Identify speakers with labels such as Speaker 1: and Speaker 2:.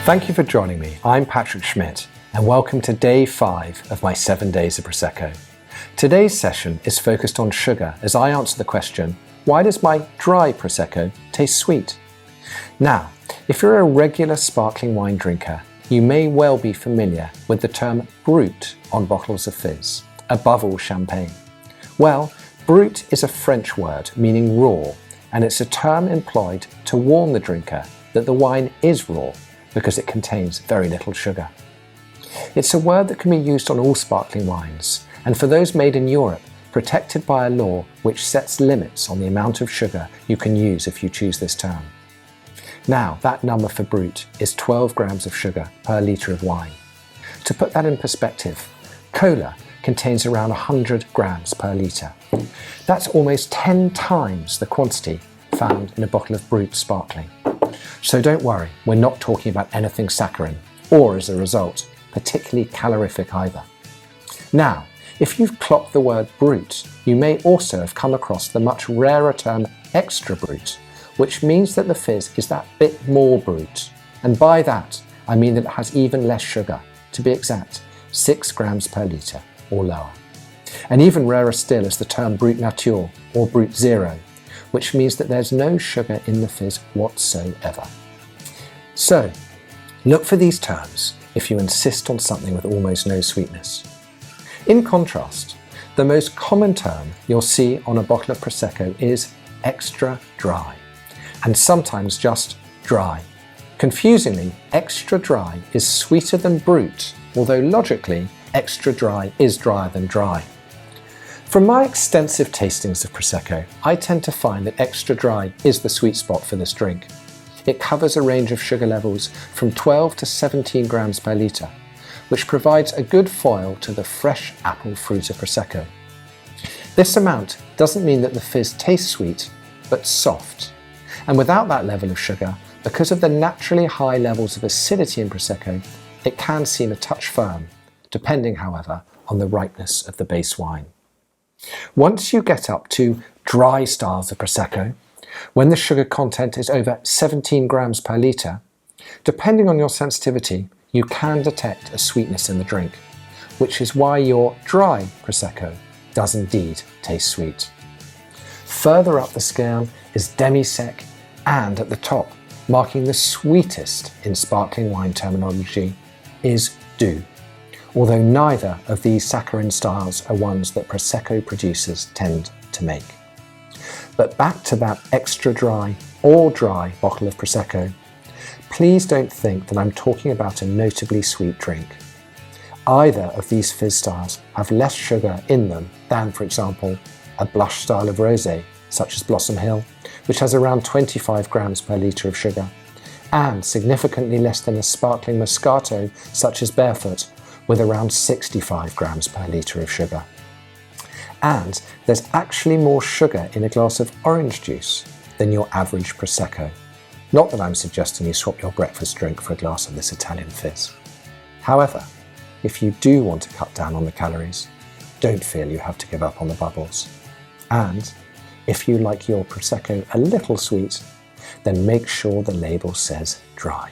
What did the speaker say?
Speaker 1: Thank you for joining me. I'm Patrick Schmitt, and welcome to day 5 of my 7 days of Prosecco. Today's session is focused on sugar as I answer the question, why does my dry Prosecco taste sweet? Now, if you're a regular sparkling wine drinker, you may well be familiar with the term brut on bottles of fizz, above all champagne. Well, brut is a French word meaning raw, and it's a term employed to warn the drinker that the wine is raw because it contains very little sugar. It's a word that can be used on all sparkling wines, and for those made in Europe, protected by a law which sets limits on the amount of sugar you can use if you choose this term. Now, that number for brut is 12 grams of sugar per litre of wine. To put that in perspective, cola contains around 100 grams per litre. That's almost 10 times the quantity found in a bottle of brut sparkling. So don't worry, we're not talking about anything saccharine, or as a result, particularly calorific either. Now, if you've clocked the word brut, you may also have come across the much rarer term extra brut, which means that the fizz is that bit more brut. And by that, I mean that it has even less sugar, to be exact, 6 grams per litre or lower. And even rarer still is the term brut nature or brut zero, which means that there's no sugar in the fizz whatsoever. So, look for these terms if you insist on something with almost no sweetness. In contrast, the most common term you'll see on a bottle of Prosecco is extra dry, and sometimes just dry. Confusingly, extra dry is sweeter than brut, although logically, extra dry is drier than dry. From my extensive tastings of Prosecco, I tend to find that extra dry is the sweet spot for this drink. It covers a range of sugar levels from 12 to 17 grams per litre, which provides a good foil to the fresh apple fruit of Prosecco. This amount doesn't mean that the fizz tastes sweet, but soft. And without that level of sugar, because of the naturally high levels of acidity in Prosecco, it can seem a touch firm, depending, however, on the ripeness of the base wine. Once you get up to dry styles of Prosecco, when the sugar content is over 17 grams per litre, depending on your sensitivity, you can detect a sweetness in the drink, which is why your dry Prosecco does indeed taste sweet. Further up the scale is demi-sec, and at the top, marking the sweetest in sparkling wine terminology, is doux. Although neither of these saccharine styles are ones that Prosecco producers tend to make. But back to that extra dry or dry bottle of Prosecco, please don't think that I'm talking about a notably sweet drink. Either of these fizz styles have less sugar in them than, for example, a blush style of rosé, such as Blossom Hill, which has around 25 grams per litre of sugar, and significantly less than a sparkling Moscato, such as Barefoot, with around 65 grams per litre of sugar. And there's actually more sugar in a glass of orange juice than your average Prosecco. Not that I'm suggesting you swap your breakfast drink for a glass of this Italian fizz. However, if you do want to cut down on the calories, don't feel you have to give up on the bubbles. And if you like your Prosecco a little sweet, then make sure the label says dry.